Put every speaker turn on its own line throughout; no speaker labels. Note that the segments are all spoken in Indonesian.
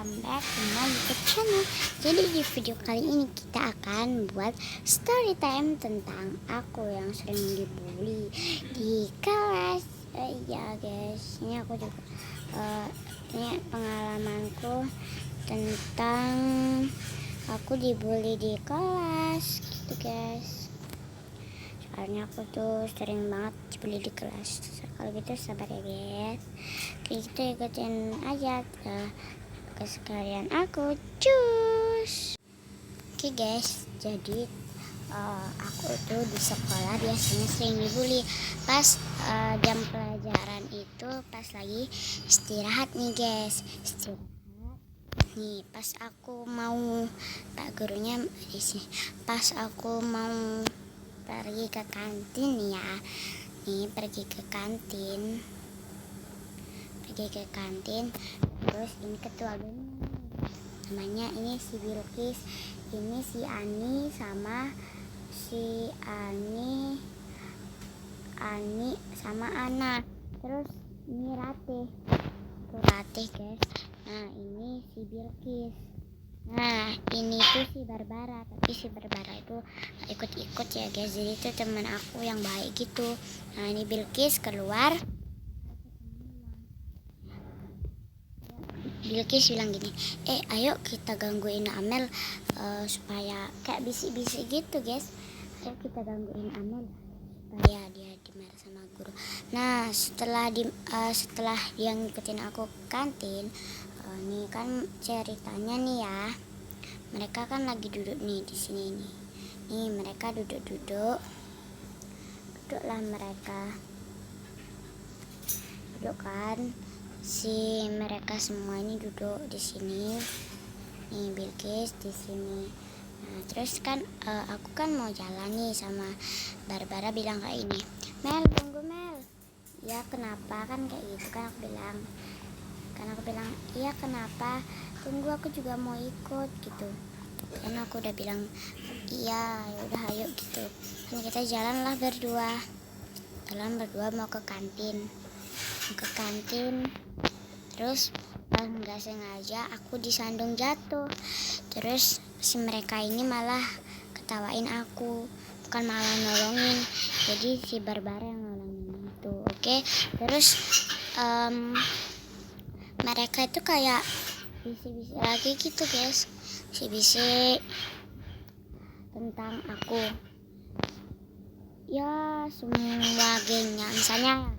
welcome back to my YouTube channel. Jadi di video kali ini kita akan buat story time tentang aku yang sering dibully di kelas. Ya guys, ini aku juga ini pengalamanku tentang aku dibully di kelas gitu guys. Soalnya aku tuh sering banget dibully di kelas. Kalau gitu sabar ya guys, kita ikutin aja ke sekalian aku cus. Oke guys, jadi aku tuh di sekolah biasanya sering dibully pas jam pelajaran itu, pas lagi istirahat nih guys. Istirahat nih, pas aku mau, pak gurunya di sini, pas aku mau pergi ke kantin ya, nih pergi ke kantin, terus ini ketua geng namanya, ini si Bilkis, ini si Ani sama si Ani sama Ana, terus ini Ratih guys. Nah ini si Bilkis. Nah ini tuh si Barbara, tapi si Barbara itu ikut-ikut ya guys, jadi itu teman aku yang baik gitu. Nah ini Bilkis keluar, Bilkis bilang gini, ayo kita gangguin Amel supaya kayak bisik-bisik gitu guys. Ayo kita gangguin Amel supaya dia dimarah sama guru. Nah setelah dia ngikutin aku ke kantin, nih kan ceritanya nih ya, mereka kan lagi duduk nih di sini nih. Nih mereka duduklah mereka. Duduk kan. Si mereka semua ini duduk di sini. Nih Bilkis di sini. Nah, terus kan aku kan mau jalan nih, sama Barbara bilang kayak ini, "Mel, tunggu Mel." "Ya, kenapa?" Kan kayak gitu kan aku bilang. "Iya, kenapa? Tunggu, aku juga mau ikut." gitu. Dan aku udah bilang, "Iya, yaudah ayo." gitu. Dan kita jalanlah berdua. Mau ke kantin. Terus pas nggak sengaja aku disandung jatuh. Terus si mereka ini malah ketawain aku, bukan malah nolongin. Jadi si Barbara yang nolongin itu. Oke. Terus mereka itu kayak bisik-bisik lagi gitu guys, bisik-bisik tentang aku. Ya semua gengnya, misalnya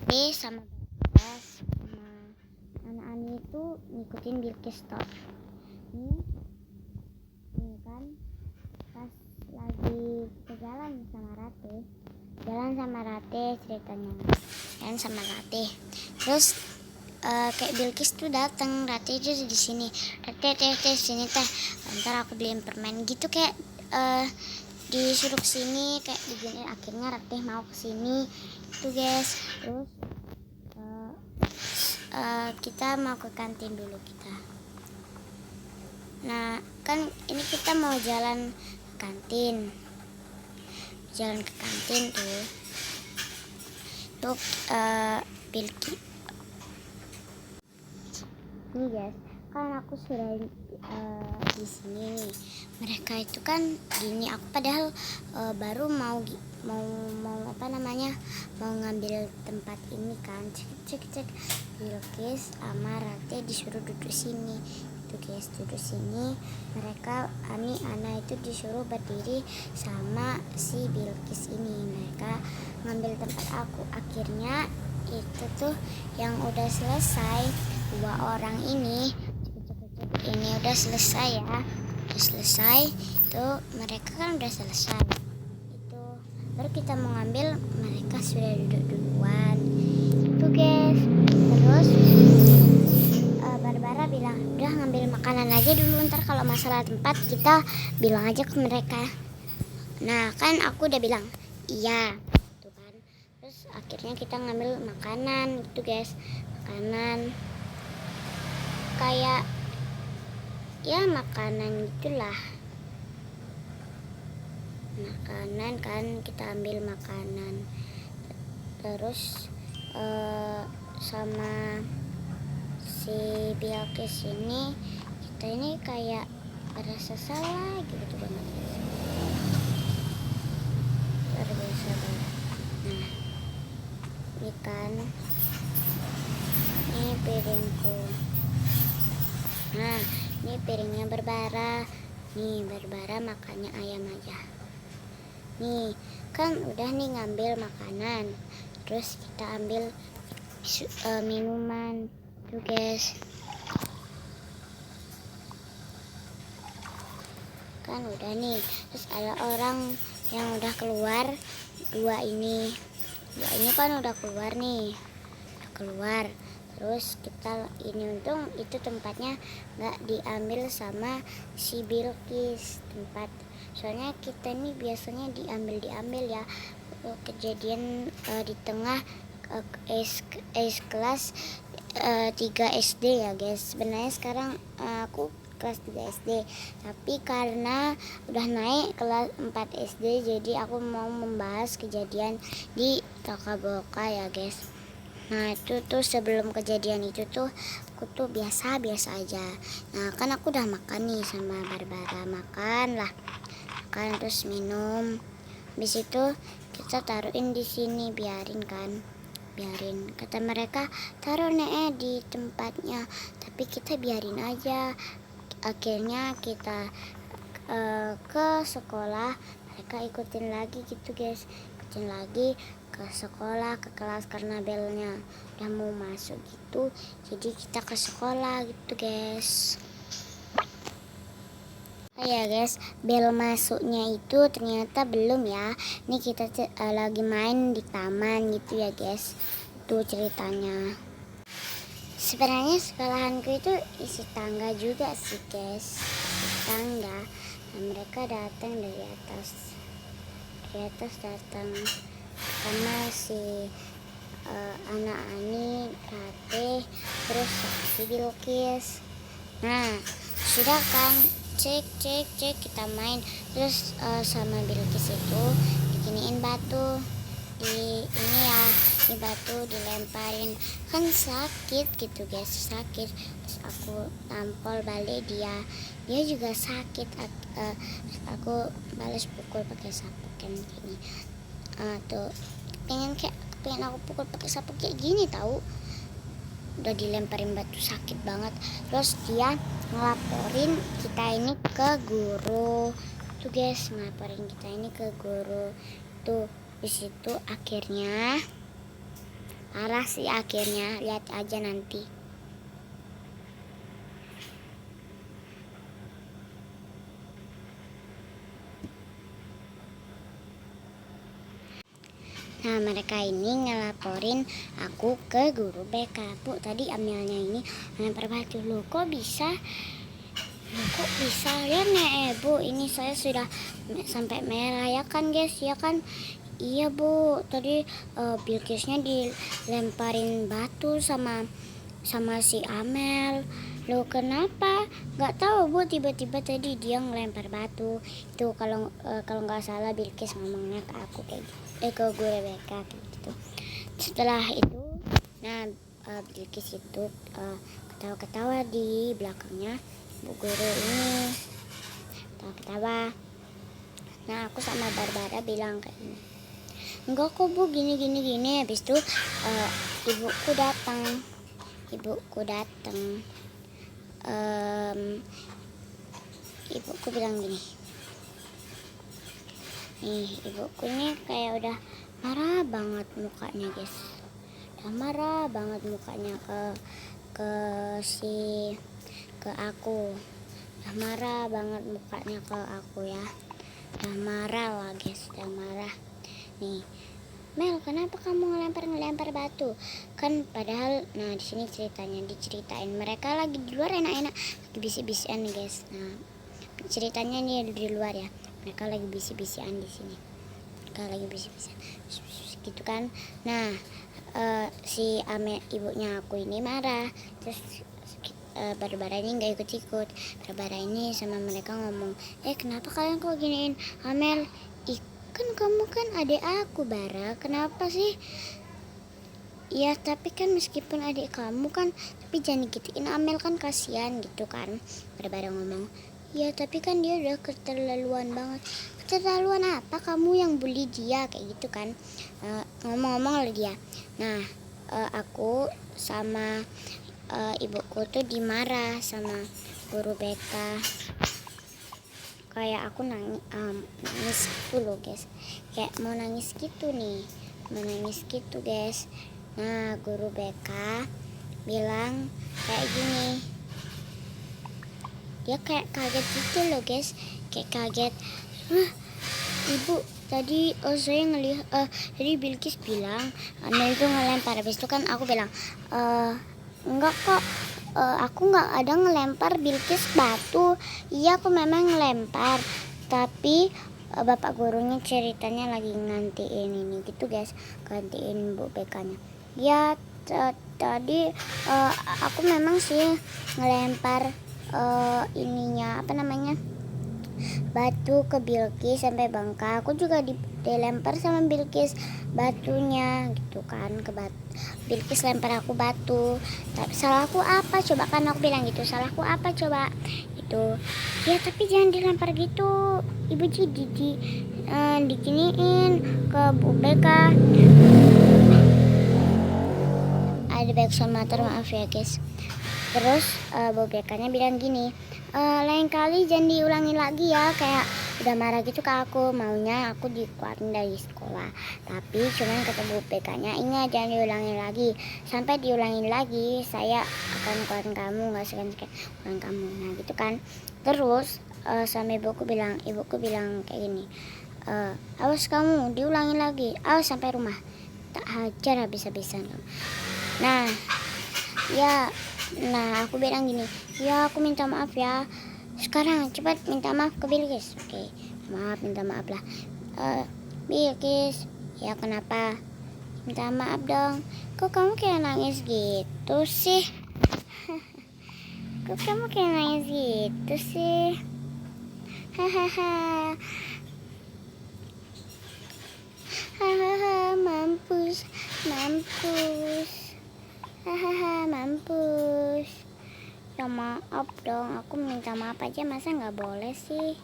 ini sama Bilkis sama anak-anak itu ngikutin Bilkis stop. Ini kan pas lagi jalan sama Ratih ceritanya, dan sama Ratih. Terus kayak Bilkis tuh datang, Ratih aja di sini. Ratih sini teh, ntar aku beliin permen gitu, kayak disuruh kesini kayak begini. Akhirnya Ratih mau kesini itu guys. Terus kita mau ke kantin dulu kita. Nah kan ini kita mau jalan ke kantin tuh Bilkis. Nih guys, kan aku sudah di sini nih. Mereka itu kan gini, aku padahal baru mau mau ngambil tempat ini kan. Cek Bilkis sama Ratih disuruh duduk sini. Itu guys, duduk sini. Mereka Ana itu disuruh berdiri sama si Bilkis ini. Mereka ngambil tempat aku. Akhirnya itu tuh yang udah selesai, 2 orang ini udah selesai ya. Itu mereka kan udah selesai. Itu baru kita mau ngambil, mereka sudah duduk duluan. Itu guys. Terus Barbara bilang, "Udah ngambil makanan aja dulu, ntar kalau masalah tempat kita bilang aja ke mereka." Nah kan aku udah bilang iya tuh kan. Terus akhirnya kita ngambil makanan gitu guys. Makanan kayak ya makanan gitulah. Makanan kan, kita ambil makanan. Terus sama si si Bilqis ini, kita ini kayak merasa salah gitu banget guys. Luar biasa banget. Nah, ini kan, ini piringku. Nah, ini piringnya Barbara. Nih Barbara makannya ayam aja. Nih kan udah nih ngambil makanan, terus kita ambil minuman tuh guys. Kan udah nih, terus ada orang yang udah keluar, dua ini kan udah keluar nih, terus kita ini, untung itu tempatnya nggak diambil sama si Bilqis soalnya kita ini biasanya diambil ya. Kejadian di tengah kelas 3 SD ya guys. Sebenarnya sekarang aku kelas 3 SD, tapi karena udah naik kelas 4 SD, jadi aku mau membahas kejadian di Tokaboka ya guys. Nah itu tuh sebelum kejadian itu tuh aku tuh biasa aja. Nah kan aku udah makan nih sama Barbara, makan terus minum. Habis itu kita taruhin di sini, biarin kata mereka taruh di tempatnya, tapi kita biarin aja. Akhirnya kita ke sekolah, mereka ikutin lagi gitu guys, ke sekolah, ke kelas karena belnya udah mau masuk gitu, jadi kita ke sekolah gitu guys. Ya guys, bel masuknya itu ternyata belum ya. Ini kita lagi main di taman gitu ya guys. Itu ceritanya. Sebenarnya sekolahanku itu isi tangga juga sih guys, tangga. Nah, mereka datang dari atas datang sama si anak Ani, Rate, terus si Bilqis. Nah sudah kan, cek kita main, terus sama Bilqis itu diginiin batu di ini ya, di batu dilemparin, kan sakit gitu guys, terus aku tampol balik dia juga sakit. Aku balas pukul pakai sapu kan gini. Tuh pengen aku pukul pakai sapu kayak gini tahu, udah dilemparin batu sakit banget. Terus dia ngelaporin kita ini ke guru tuh guys, ngelaporin kita ini ke guru tuh. Di situ akhirnya parah sih, akhirnya lihat aja nanti. Nah mereka ini ngelaporin aku ke guru BK. Bu tadi ambilnya ini lempar batu, loh kok bisa ya nek Bu, ini saya sudah sampai merah ya kan guys, ya kan. Iya Bu, tadi Bilqisnya dilemparin batu sama si Amel. Loh kenapa? Nggak tahu Bu, tiba-tiba tadi dia ngelempar batu. Itu kalau nggak salah Bilqis ngomongnya ke aku kayak gitu, ke guru BK kayak gitu. Setelah itu, nah Bilqis itu ketawa-ketawa di belakangnya Bu guru ini, ketawa-ketawa. Nah aku sama Barbara bilang kayak ini, enggak kok Bu, gini. Habis itu ibuku datang. Ibuku bilang gini, nih ibuku ini kayak udah marah banget mukanya guys, udah marah banget mukanya ke aku, udah marah banget mukanya ke aku ya, udah marah lah guys, udah marah. Nih Mel, kenapa kamu ngelempar batu? Kan padahal, nah di sini ceritanya diceritain mereka lagi di luar enak-enak lagi bisik-bisikan nih guys. Nah ceritanya nih di luar ya, mereka lagi bisik-bisikan di sini, mereka lagi bisik-bisikan gitu kan. Nah si Ame ibunya aku ini marah, terus Barbara ini nggak ikut-ikut. Barbara ini sama mereka ngomong, kenapa kalian kok giniin Amel? Kan kamu kan adik aku Bara, kenapa sih Ya tapi kan meskipun adik kamu kan, tapi jangan digituin Amel, kan kasihan gitu kan. Pada ngomong, ya tapi kan dia udah keterlaluan banget. Keterlaluan apa, kamu yang bully dia kayak gitu kan. Ngomong-ngomong lagi dia. Nah, aku sama ibuku tuh dimarah sama guru BK. Kayak aku nangis gitu loh guys, kayak mau nangis gitu nih, mau nangis gitu guys. Nah, guru BK bilang kayak gini, dia kayak kaget gitu loh guys, kayak kaget. Hah, ibu tadi saya ngelihat jadi Bilkis bilang Amel itu ngelempar. Habis itu kan aku bilang enggak kok, aku nggak ada ngelempar Bilkis batu. Iya, aku memang ngelempar, tapi bapak gurunya ceritanya lagi ngantiin ini gitu guys, gantiin Bu BK-nya. Ya tadi aku memang sih ngelempar ininya apa namanya, batu ke Bilkis sampai bengkak. Aku juga dilempar sama Bilkis batunya gitu kan, ke Bilkis lempar aku batu. Tapi salahku apa coba, kan aku bilang gitu, salahku apa coba itu. Ya tapi jangan dilempar gitu ibu, jadi dikiniin ke Bu BK. Ada backsound motor, maaf ya guys. Terus Bu BK-nya bilang gini, lain kali jangan diulangi lagi ya, kayak udah marah gitu ke aku, maunya aku dikeluarin dari sekolah. Tapi cuman kata Bu BK-nya, ingat jangan diulangi lagi, sampai diulangi lagi saya akan keluarin kamu, nggak segan-segan keluarin kamu. Nah gitu kan. Terus sama ibuku bilang kayak gini, awas kamu diulangi lagi, awas sampai rumah tak hajar habis-habisan. Nah ya, nah aku bilang gini, ya aku minta maaf ya, sekarang cepat minta maaf ke Bilkis. Oke, maaf, minta maaf lah. Bilkis, ya kenapa? Minta maaf dong. Kok kamu kayak nangis gitu sih? Kok kamu kayak nangis gitu sih? Hahaha. Hahaha, mampus. Hahaha, mampus. Ya maaf dong, aku minta maaf aja, masa nggak boleh sih?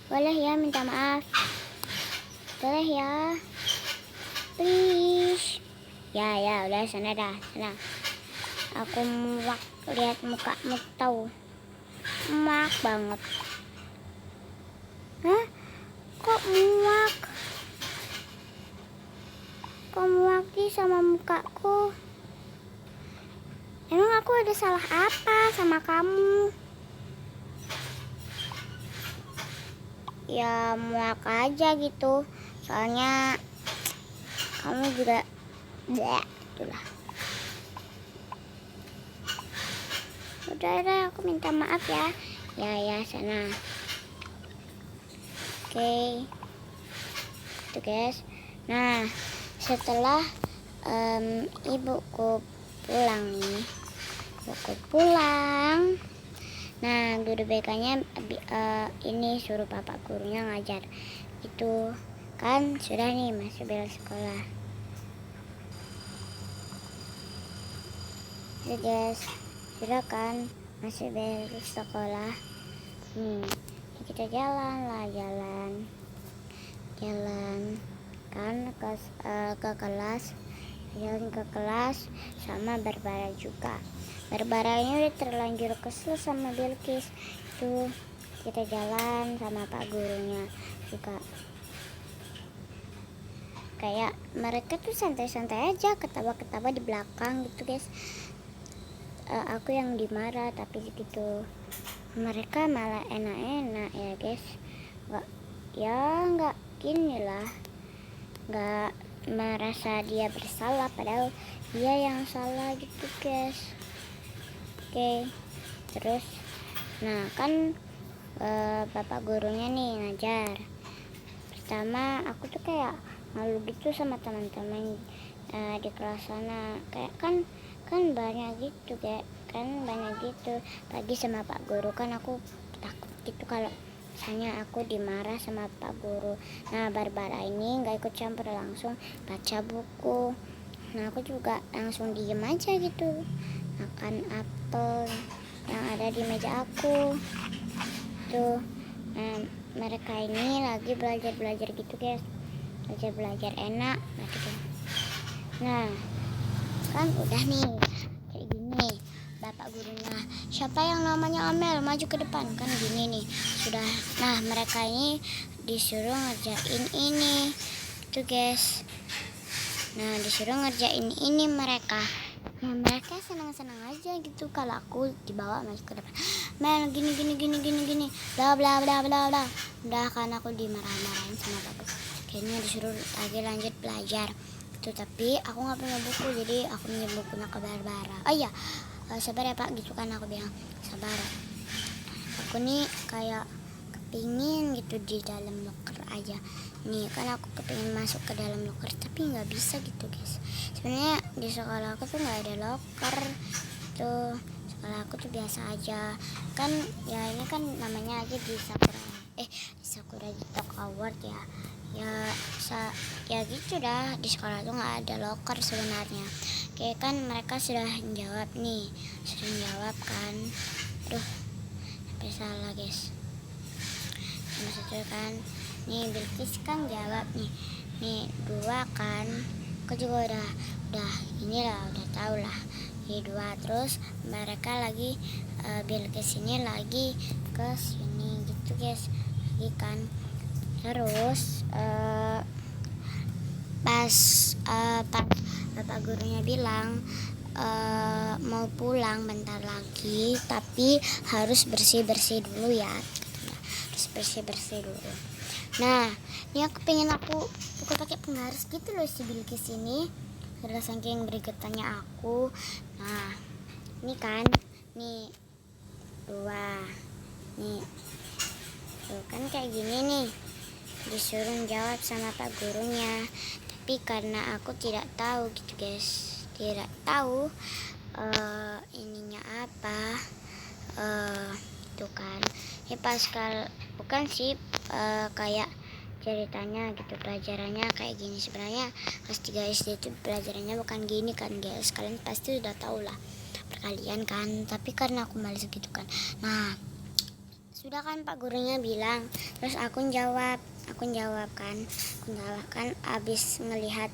Boleh ya minta maaf? Boleh ya? Please. Ya udah, sana dah, sana. Aku muak lihat mukamu tahu. Muak banget. Hah? Kok muak? Kok muak sih sama mukaku? Emang aku ada salah apa sama kamu? Ya muak aja gitu, soalnya kamu juga itulah. Udah aku minta maaf ya. Ya sana. Oke. Itu guys. Nah setelah ibuku pulang, nah guru BK-nya ini suruh bapak gurunya ngajar itu kan, sudah nih masuk bel sekolah. Ya guys, sudah kan masuk bel sekolah. Kita jalan kan ke kelas, jalan ke kelas sama Barbara juga. Barbaranya udah terlanjur kesel sama Bilkis tuh. Kita jalan sama pak gurunya juga, kayak mereka tuh santai-santai aja, ketawa-ketawa di belakang gitu guys. Aku yang dimarah, tapi gitu mereka malah enak-enak ya guys. Nggak gini lah, nggak merasa dia bersalah padahal dia yang salah gitu guys. Oke, terus nah kan bapak gurunya nih ngajar. Pertama aku tuh kayak malu gitu sama teman-teman di kelas sana, kayak kan banyak gitu, kayak kan banyak gitu. Tadi sama pak guru kan aku takut gitu kalau Misalnya aku dimarah sama Pak Guru. Nah, Barbara ini nggak ikut campur, langsung baca buku. Nah, aku juga langsung diem aja gitu, makan apel yang ada di meja aku tuh. Nah, mereka ini lagi belajar gitu guys, belajar enak gitu. Nah, kan udah nih kayak gini, bapak gurunya, siapa yang namanya Amel, maju ke depan, kan gini nih sudah. Nah, mereka ini disuruh ngerjain ini tuh guys. Nah, disuruh ngerjain ini mereka. Nah, mereka senang-senang aja gitu kalau aku dibawa maju ke depan. Mel gini, bla bla bla bla bla. Udah kan aku dimarah-marahin sama bapak. Kayaknya disuruh lagi lanjut belajar. Gitu, tapi aku nggak punya buku, jadi aku minjem bukunya ke Barbara. Oh iya, sabar ya Pak, gitu kan aku bilang. Sabar. Aku nih kayak kepingin gitu di dalam loker aja. Nih kan aku kepingin masuk ke dalam loker, tapi nggak bisa gitu guys. Sebenarnya di sekolah aku tuh nggak ada loker tuh. Sekolah aku tuh biasa aja kan, ya ini kan namanya aja di Sakura Talk Award ya. Ya gitu dah, di sekolah tuh nggak ada loker sebenarnya. Kayak kan mereka sudah menjawab nih, sudah menjawab kan. Aduh, sampai salah guys. Nomor 1 kan, nih Bilkis kan jawab nih 2 kan. Aku juga udah inilah, udah tahu lah ini 2. Terus mereka lagi Bilkis ini lagi ke sini gitu guys, lagi kan. Terus pas bapak gurunya bilang mau pulang bentar lagi, tapi harus bersih-bersih dulu ya, harus bersih-bersih dulu. Nah, ini aku pakai penggaris gitu loh si Bilkis ini, karena saking gregetannya aku. Nah, ini kan, nih 2, nih tuh kan kayak gini nih, disuruh jawab sama pak gurunya. Tapi karena aku tidak tahu gitu guys, tidak tahu ininya apa, tuh kan ya Pascal bukan sih, kayak ceritanya gitu, pelajarannya kayak gini. Sebenarnya kelas 3 SD itu pelajarannya bukan gini kan guys, kalian pasti udah tahu lah perkalian kan, tapi karena aku malas gitu kan. Nah, sudah kan pak gurunya bilang, terus aku jawab kan abis ngelihat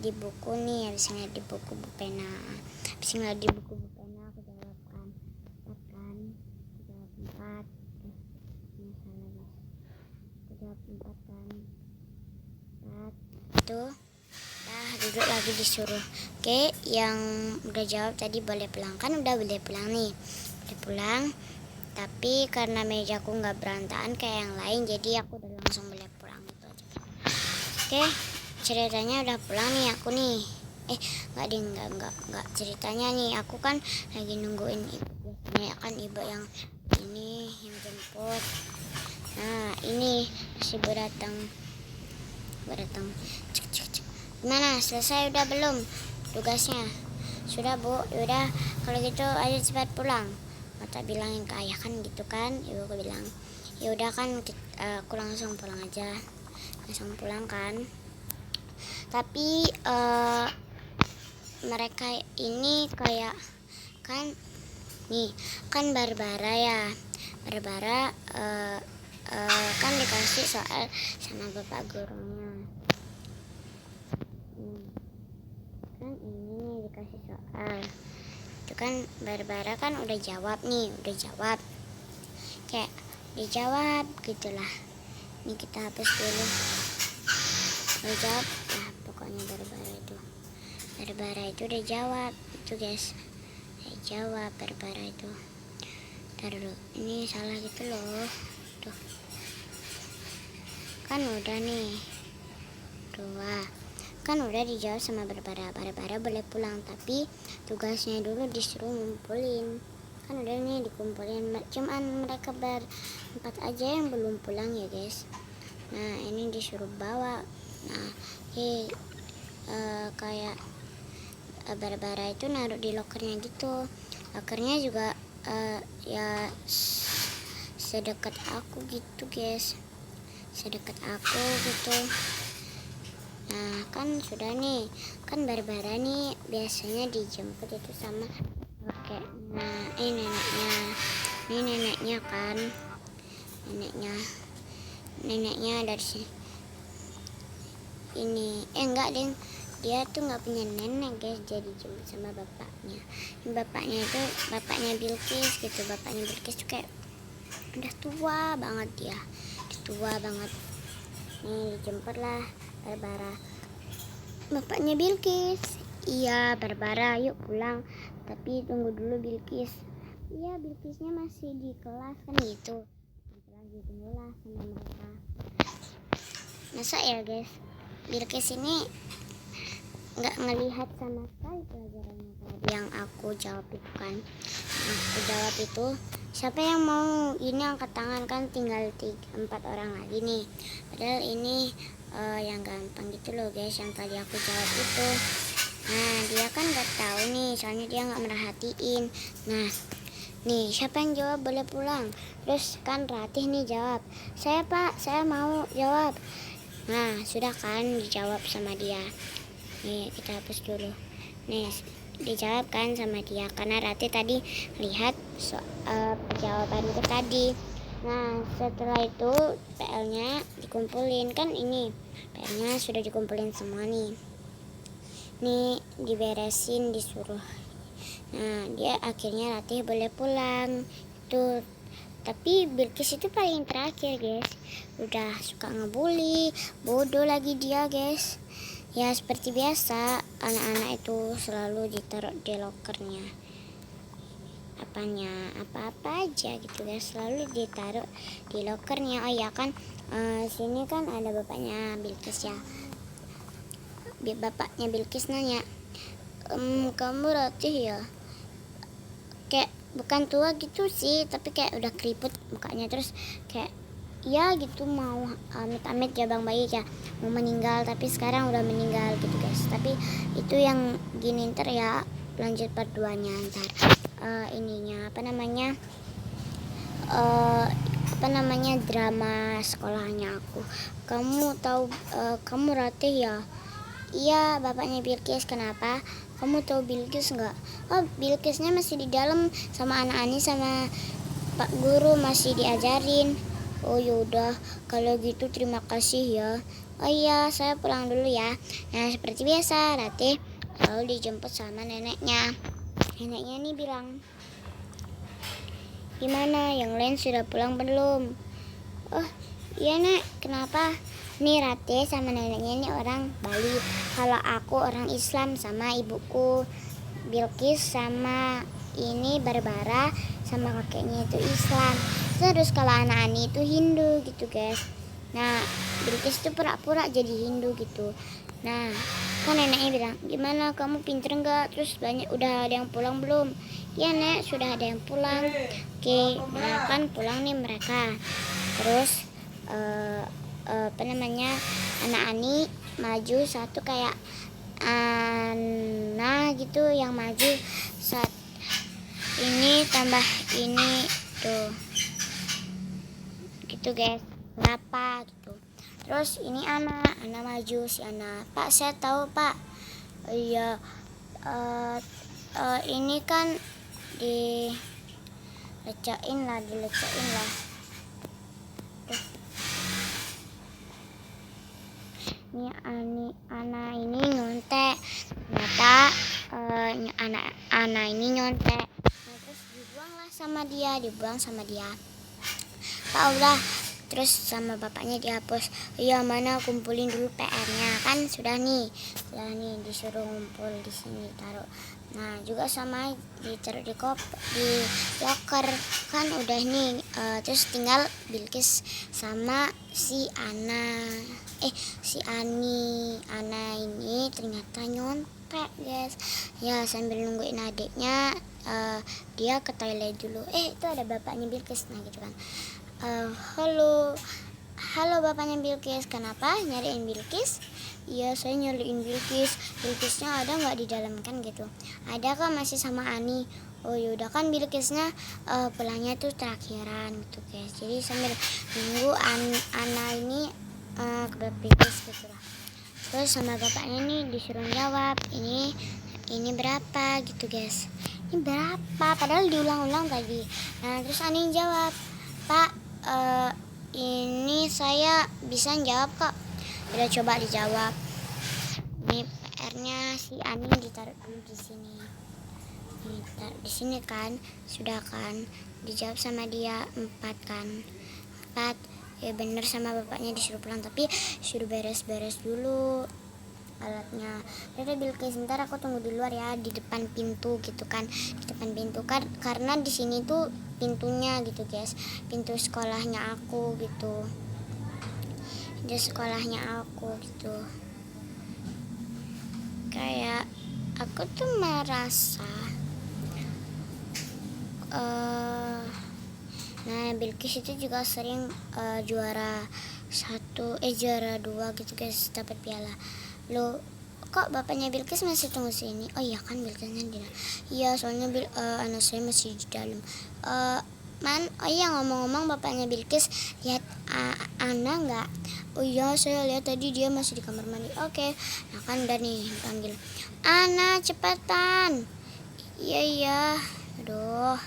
di buku nih, abis ngelihat di buku pena, aku jawab kan 4 kan, aku jawab 4. Ini salah guys, aku jawab 4 kan, 4 itu. Nah, duduk lagi disuruh, oke, yang udah jawab tadi boleh pulang kan, udah boleh pulang nih, boleh pulang. Tapi karena mejaku nggak berantakan kayak yang lain, jadi aku udah langsung boleh pulang gitu aja. Oke, ceritanya udah pulang nih aku nih. Nggak ceritanya nih, aku kan lagi nungguin ibu. Biasanya kan ibu yang ini yang jemput. Nah, ini si ibu datang. Cek. Gimana, selesai udah belum tugasnya? Sudah bu, yaudah kalau gitu ayo cepat pulang. Mata bilangin ke ayah kan gitu kan, ibuku bilang ya udah kan, aku langsung pulang aja, langsung pulang kan. Tapi mereka ini kayak kan nih kan Barbara kan dikasih soal sama bapak gurunya. Kan ini dikasih soal itu kan, Barbara kan udah jawab kayak dijawab gitulah. Ini kita hapus dulu, udah jawab lah pokoknya. Barbara itu udah jawab itu guys, jawab Barbara itu. Ntar dulu, ini salah gitu loh, tuh kan udah nih 2 kan udah dijawab sama Barbara boleh pulang, tapi tugasnya dulu disuruh ngumpulin. Kan udah nih dikumpulin, cuman mereka berempat aja yang belum pulang ya guys. Nah, ini disuruh bawa. Nah, kayak Barbara itu naruh di lokernya gitu. Lokernya juga ya sedekat aku gitu guys, sedekat aku gitu. Nah kan sudah nih, kan Barbara nih biasanya dijemput itu sama kakeknya, neneknya. Ini neneknya kan, neneknya dari sini. Ini enggak deng, dia tuh nggak punya nenek guys, jadi dijemput sama bapaknya. Bapaknya itu bapaknya Bilqis gitu, bapaknya Bilqis tuh kayak udah tua banget dia, tua banget. Nih dijemput lah Barbara, bapaknya Bilqis. Iya Barbara, yuk pulang, tapi tunggu dulu Bilqis. Iya Bilqisnya masih di kelas kan gitu, lagi tunggulah sama mereka. Masa ya guys, Bilqis ini nggak ngelihat sama sekali pelajarannya tadi yang aku jawab itu kan. Aku jawab itu, siapa yang mau ini angkat tangan, kan tinggal 4 orang lagi nih. Padahal ini yang gampang gitu loh guys, yang tadi aku jawab itu. Nah dia kan nggak tahu nih, soalnya dia nggak merhatiin. Nah nih siapa yang jawab boleh pulang. Terus kan Ratih nih jawab, saya pak, saya mau jawab. Nah sudah kan dijawab sama dia. Nih kita hapus dulu. Nih dijawab kan sama dia, karena Ratih tadi lihat jawaban itu tadi. Nah setelah itu PL-nya dikumpulin kan, ini PL-nya sudah dikumpulin semua nih. Nih diberesin, disuruh. Nah dia akhirnya Ratih boleh pulang tuh. Tapi Bilqis itu paling terakhir guys, udah suka ngebully, bodoh lagi dia guys. Ya seperti biasa, anak-anak itu selalu ditaruh di lokernya, apa-apa aja gitu guys, selalu ditaruh di lokernya. Oh ya kan, sini kan ada bapaknya Bilqis ya. Bapaknya Bilqis nanya, kamu Ratih ya? Kayak bukan tua gitu sih, tapi kayak udah keriput mukanya, terus kayak ya gitu mau amit-amit ya bang bayi ya, mau meninggal, tapi sekarang udah meninggal gitu guys. Tapi itu yang gini ntar ya, lanjut part 2 nya ntar. Ininya apa namanya drama sekolahnya aku. Kamu tahu kamu Ratih ya? Iya bapaknya Bilqis. Kenapa? Kamu tahu Bilqis nggak? Oh Bilqisnya masih di dalam sama anak Ani sama Pak Guru, masih diajarin. Oh yaudah kalau gitu terima kasih ya. Oh iya saya pulang dulu ya. Nah seperti biasa Ratih selalu dijemput sama neneknya. Neneknya nih bilang, gimana yang lain sudah pulang belum? Oh iya nek, kenapa? Nih Ratih sama neneknya ini orang Bali, kalau aku orang Islam sama ibuku Bilqis sama ini Barbara sama kakeknya itu Islam. Terus kalau anak Ani itu Hindu gitu guys. Nah Bilqis itu pura-pura jadi Hindu gitu. Nah kan neneknya bilang, gimana kamu pinter nggak? Terus udah ada yang pulang belum? Ya nek sudah ada yang pulang. Oke, nah kan pulang nih mereka. Terus anak Ani maju satu, kayak Ana gitu yang maju saat ini tambah ini tuh gitu guys, berapa gitu. Terus ini Ana maju, si Ana, Pak saya tahu Pak. Iya ini kan dilecehin lah. Ini Ana ini nyontek, ternyata anak ini nyontek. Nah, terus dibuang sama dia. Pak udah, terus sama bapaknya dihapus. Iya mana kumpulin dulu PR-nya, kan sudah nih disuruh ngumpul di sini taruh. Nah juga sama ditaruh di loker kan udah nih. Terus tinggal Bilqis sama si Ana ini ternyata nyontek guys ya. Sambil nungguin adiknya, dia ke toilet dulu. Itu ada bapaknya Bilqis. Nah gitu kan, halo bapaknya Bilqis, kenapa nyariin Bilqis? Iya, saya nyariin Bilkisnya ada nggak di dalam kan gitu. Ada kak, masih sama Ani. Oh yaudah, kan Bilkisnya pulangnya tuh terakhiran gitu guys. Jadi sambil nunggu Ana ini ke Bilkis gitu lah. Terus sama bapaknya nih disuruh jawab ini berapa gitu guys. Ini berapa? Padahal diulang-ulang tadi. Nah terus Ani jawab, Pak, ini saya bisa jawab kok. Udah coba dijawab. Ini PR-nya si Ani ditaruh dulu di sini. Di sini kan, sudah kan dijawab sama dia 4 kan. 4 ya bener, sama bapaknya disuruh pulang tapi suruh beres-beres dulu alatnya. Udah Bilkis, sebentar aku tunggu di luar ya, di depan pintu gitu kan. Di depan pintu kan karena di sini tuh pintunya gitu guys, pintu sekolahnya aku gitu. Di sekolahnya aku gitu. Kayak aku tuh merasa nah Bilkis itu juga sering juara 2 gitu guys, dapat piala. Lo kok bapaknya Bilkis masih tunggu sini? Oh iya kan, Bilkisnya di dalam. Iya soalnya anak saya masih di dalam. Oh iya, ngomong-ngomong bapaknya Bilkis lihat Ana nggak? Oh iya saya lihat tadi dia masih di kamar mandi. Oke. Nah kan udah nih panggil Ana cepetan. Iya. Aduh.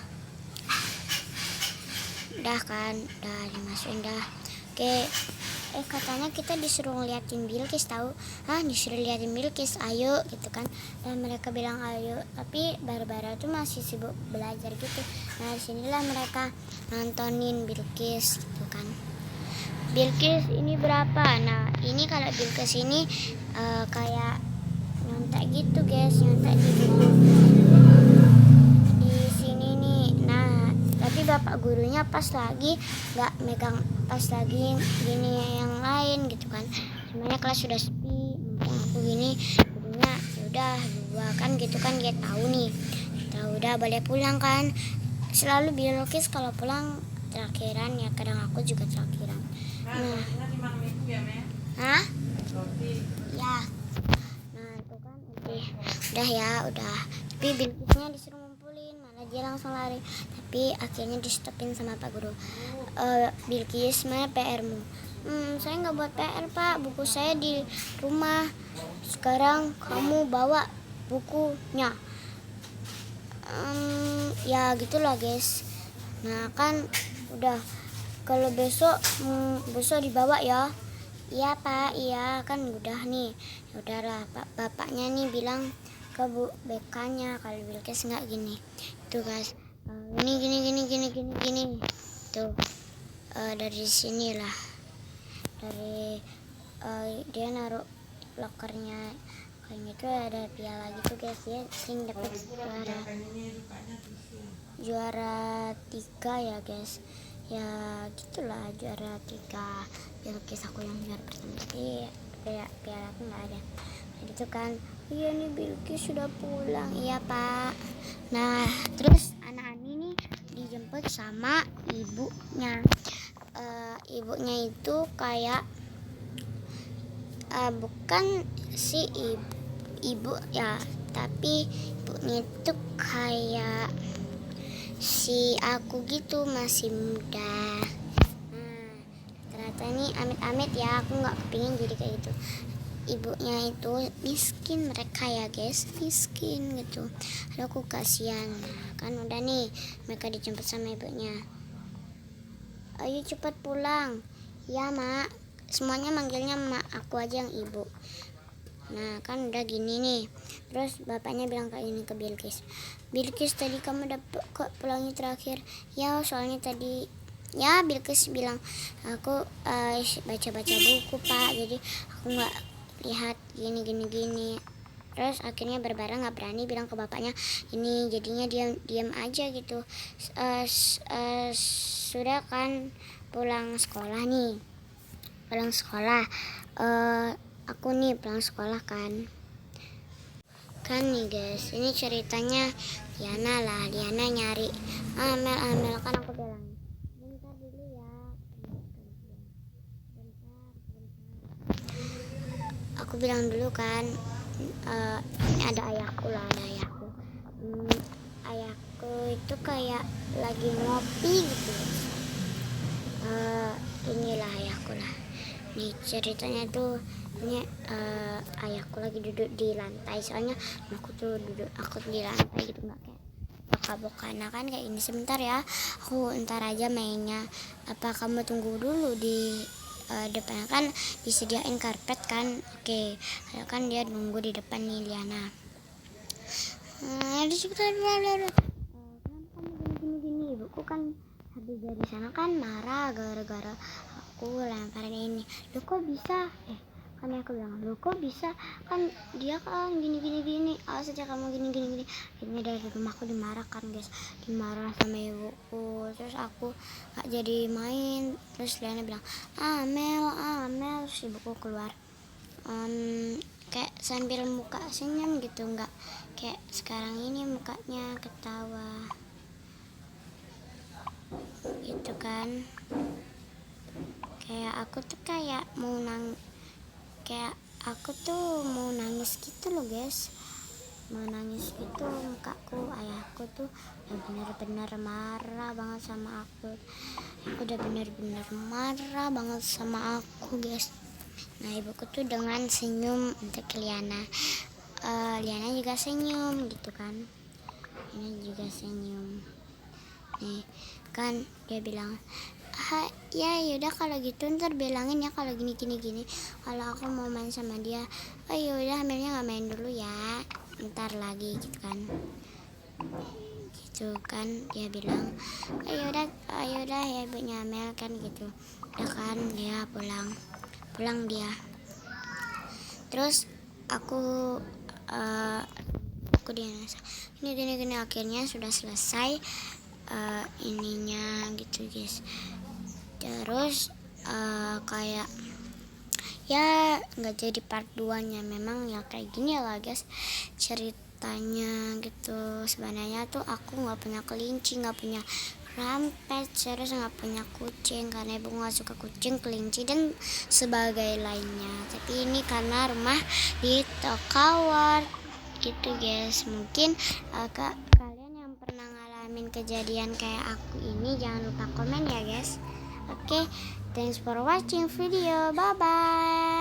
Udah kan, udah dimasukin dah. Oke. Katanya kita disuruh ngeliatin Bilkis tahu. Disuruh liatin Bilkis, ayo gitu kan. Dan mereka bilang ayo, tapi Barbara tuh masih sibuk belajar gitu. Nah disinilah mereka nontonin Bilkis gitu kan. Bilkis ini berapa? Nah ini kalau Bilkis ini kayak nyontek gitu guys, nyontek di buku di sini nih. Nah tapi bapak gurunya pas lagi nggak megang, pas lagi gini yang lain gitu kan. Semuanya kelas sudah sepi, mumpung aku gini gurunya udah 2 kan gitu kan, dia tahu nih, udah boleh pulang kan. Selalu Bilkis kalau pulang terakhiran ya, kadang aku juga terakhiran. Hah? Ya. Nah itu kan udah ya udah. Tapi Bilkisnya disuruh ngumpulin, malah dia langsung lari. Tapi akhirnya di stopin sama Pak Guru. Bilkis, mana PR-mu? Saya nggak buat PR Pak, buku saya di rumah. Sekarang kamu bawa bukunya. Ya gitulah guys. Nah kan udah, kalau besok dibawa ya. Iya Pak, iya kan udah nih. Ya udahlah, bapaknya nih bilang ke Bu BK-nya kalau Bilkis nggak gini. Tuh guys, gini. Tuh dari sini lah, dari dia naruh lokernya kayak gitu, ada piala gitu guys. Dia sering dapat juara 3 ya guys. Ya gitulah, juara 3. Bilkis aku yang juara pertama, tapi piala aku nggak ada. Nah gitu kan, iya nih Bilkis sudah pulang. Iya Pak. Nah terus anak Ani nih dijemput sama ibunya. Ibunya itu kayak bukan si ibu ya, tapi ibunya itu kayak si aku gitu, masih muda. Ternyata ini amit-amit ya, aku nggak kepingin jadi kayak gitu. Ibunya itu miskin, mereka ya guys, miskin gitu. Aduh aku kasihan. Kan udah nih, mereka dijemput sama ibunya. Ayo cepat pulang. Ya mak, semuanya manggilnya mak, aku aja yang ibu. Nah kan udah gini nih. Terus bapaknya bilang kayak gini ke Bilkis, Bilkis tadi kamu dapet kok pulangnya terakhir? Ya soalnya tadi, ya Bilkis bilang aku baca-baca buku Pak, jadi aku nggak lihat gini. Terus akhirnya Barbara nggak berani bilang ke bapaknya ini, jadinya diam aja gitu. Sudah kan pulang sekolah nih, aku nih pulang sekolah kan nih guys, ini ceritanya Liana nyari Amel kan aku bilang bentar dulu ya, aku aku bilang dulu kan, ini ada ayahku lah, ada ayahku. Ayahku itu kayak lagi ngopi gitu. Inilah ayahku lah. Nih ceritanya tuh, ini ayahku lagi duduk di lantai, soalnya aku tuh di lantai gitu, nggak kayak boka-bokana kan kayak ini. Sebentar ya, aku ntar aja mainnya. Apa kamu tunggu dulu di depan, kan disediain karpet kan? Oke, kan dia nunggu di depan nih, Liana. Di sekitar kenapa kamu gini, ibuku kan habis dari sana kan marah gara-gara aku lemparin ini. Lo kok bisa? Kan aku bilang, lo kok bisa? Kan dia kan gini, awas aja kamu gini. Akhirnya dari rumahku dimarah kan guys, dimarah sama ibuku. Terus aku gak jadi main. Terus Liana bilang, Amel. Terus ibuku keluar, kayak sambil muka senyum gitu, nggak kayak sekarang ini mukanya ketawa gitu kan. Kayak aku tuh kayak kayak aku tuh mau nangis gitu loh guys, mau nangis gitu. Mukaku, ayahku tuh udah bener-bener marah banget sama aku. Udah bener-bener marah banget sama aku guys. Nah ibuku tuh dengan senyum untuk Liana, Liana juga senyum gitu kan, ini juga senyum. Nih kan dia bilang, ya yaudah kalau gitu ntar bilangin ya kalau gini kalau aku mau main sama dia. Oh yaudah, Amelnya nggak main dulu ya, ntar lagi gitu kan dia bilang. Oh yaudah ya ibunya Amel kan gitu. Ya kan dia pulang dia. Terus aku dia gini akhirnya sudah selesai ininya gitu guys. Terus kayak ya nggak jadi part 2 nya, memang ya kayak gini lah guys ceritanya gitu. Sebenarnya tuh aku nggak punya kelinci, nggak punya rampet, terus nggak punya kucing karena ibu nggak suka kucing, kelinci dan sebagai lainnya. Tapi ini karena rumah di Tokawar gitu guys. Mungkin kalian yang pernah ngalamin kejadian kayak aku ini jangan lupa komen ya guys. Oke, thanks for watching video, bye bye.